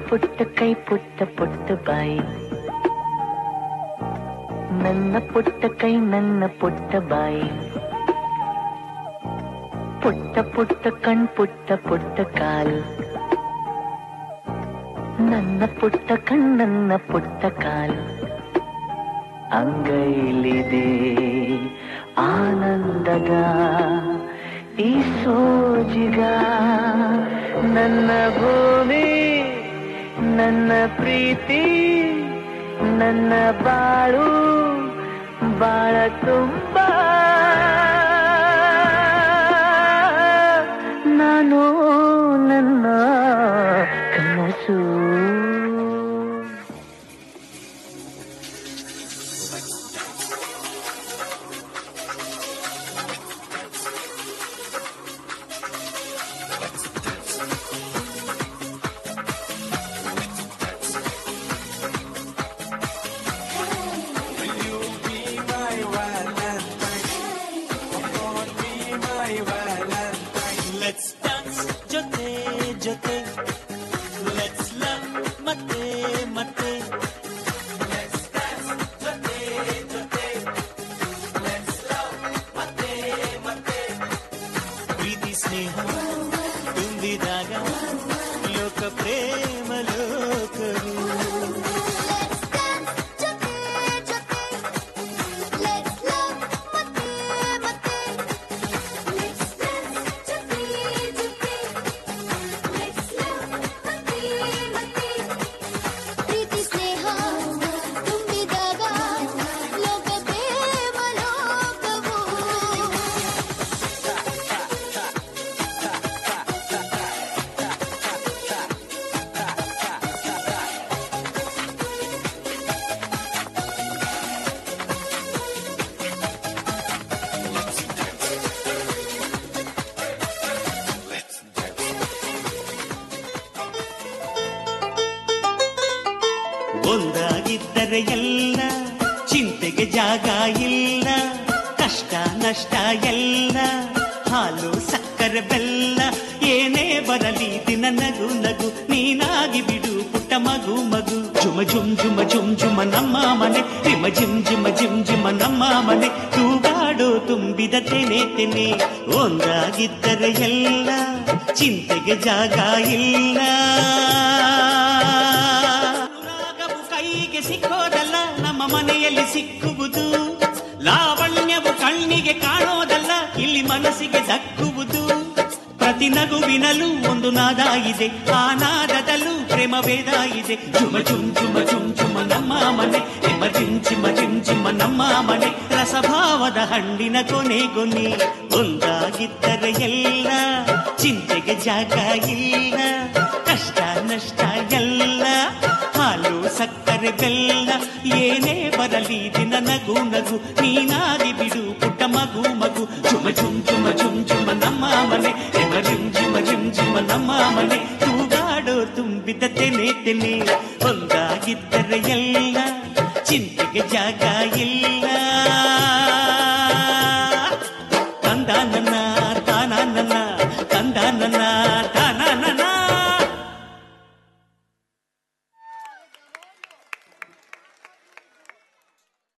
ಪುಟ್ಟ ಕೈ ಪುಟ್ಟ ಪುಟ್ಟ ಬಾಯಿ, ನನ್ನ ಪುಟ್ಟ ಕೈ ನನ್ನ ಪುಟ್ಟ ಬಾಯಿ, ಪುಟ್ಟ ಪುಟ್ಟ ಕಣ್ ಪುಟ್ಟ ಪುಟ್ಟ ಕಾಲು, ನನ್ನ ಪುಟ್ಟ ಕಣ್ ನನ್ನ ಪುಟ್ಟ ಕಾಲು, ಅಂಗೈಲಿದೆ ಆನಂದದ ಈ ಸೋಜಿಗ, ನನ್ನ ಭೂಮಿ ನನ್ನ ಪ್ರೀತಿ ನನ್ನ ಬಾಳು ಬಾಳ ತುಂಬ, ನಾನು ನನ್ನ ಕನಸು. Let's dance ಜೊತೆ ಜೊತೆ, let's love ಮತ್ತೆ ಮತ್ತೆ, let's dance ಜೊತೆ ಜೊತೆ, let's love ಮತ್ತೆ ಮತ್ತೆ, ಪ್ರೀತಿ ಸ್ನೇಹ ತುಂಬಿದಾಗ ಲೋಕ ಪ್ರೇಮ ಲೋಕವು. ಒಂದಾಗಿದ್ದರೆ ಎಲ್ಲ ಚಿಂತೆಗೆ ಜಾಗ ಇಲ್ಲ, ಕಷ್ಟ ನಷ್ಟ ಎಲ್ಲ ಹಾಲು ಸಕ್ಕರೆ ಬೆಲ್ಲ, ಏನೇ ಬರಲಿ ದಿನ ನಗು ನಗು ನೀನಾಗಿ ಬಿಡು ಪುಟ್ಟ ಮಗು ಮಗು. ಜುಮ ಜುಮ್ ಜುಮ ಜುಮ್ ಜುಮ ನಮ್ಮ ಮನೆ, ಹಿಮ ಜಿಮ್ ಜಿಮ ಜಿಮ್ ಜಿಮ ನಮ್ಮ ಮನೆ, ತೂಗಾಡೋ ತುಂಬಿದ ತೆನೆ ತೆನೆ. ಒಂದಾಗಿದ್ದರೆ ಎಲ್ಲ ಚಿಂತೆಗೆ ಜಾಗ ಇಲ್ಲ, ಕೈಗೆ ಸಿಕ್ಕೋದಲ್ಲ ನಮ್ಮ ಮನೆಯಲ್ಲಿ ಸಿಕ್ಕುವುದು, ಲಾವಣ್ಯವು ಕಣ್ಣಿಗೆ ಕಾಣೋದಲ್ಲ ಇಲ್ಲಿ ಮನಸ್ಸಿಗೆ ದಕ್ಕುವುದು. ಪ್ರತಿ ನಗುವಿನಲ್ಲೂ ಒಂದು ನಾದ ಇದೆ, ಆ ನಾದದಲ್ಲೂ ಪ್ರೇಮ ಭೇದ ಇದೆ. ಜುಮ ಜುಮ್ ಜುಮ ಜುಮ್ ಜುಮ ನಮ್ಮ ಮನೆ, ಹಿಮ ಜಿಮ್ ಜಿಮ ಜಿಮ್ ಜಿಮ ನಮ್ಮ ಮನೆ, ರಸಭಾವದ ಹಣ್ಣಿನ ಕೊನೆ ಕೊನೆ. ಒಂದಾಗಿದ್ದರೆ ಎಲ್ಲ ಚಿಂತೆಗೆ ಜಾಗ ಇಲ್ಲ, ಕಷ್ಟ ನಷ್ಟ ಎಲ್ಲ ಹಾಲು ಸಕ್ಕರೆ ಬೆಲ್ಲ, ಏನೇ ಬರಲಿ ದಿನ ನಗು ನಗು ನೀನಾಗಿ ಬಿಡು ಪುಟ್ಟ ಮಗು ಮಗು. ಜುಮ ಜುಮ್ ಜುಮ ಜುಮ್ ಜುಮ ನಮ್ಮ ಮನೆ, ಹಿಮ ಜಿಮ್ ಜಿಮ ಜಿಮ್ ಜಿಮ ನಮ್ಮ ಮನೆ, ತೂಗಾಡೋ ತುಂಬಿದ ತೆನೆ ತೆನೆ. ಒಂದಾಗಿದ್ದರೆ ಎಲ್ಲ ಚಿಂತೆಗೆ ಜಾಗ ಇಲ್ಲ.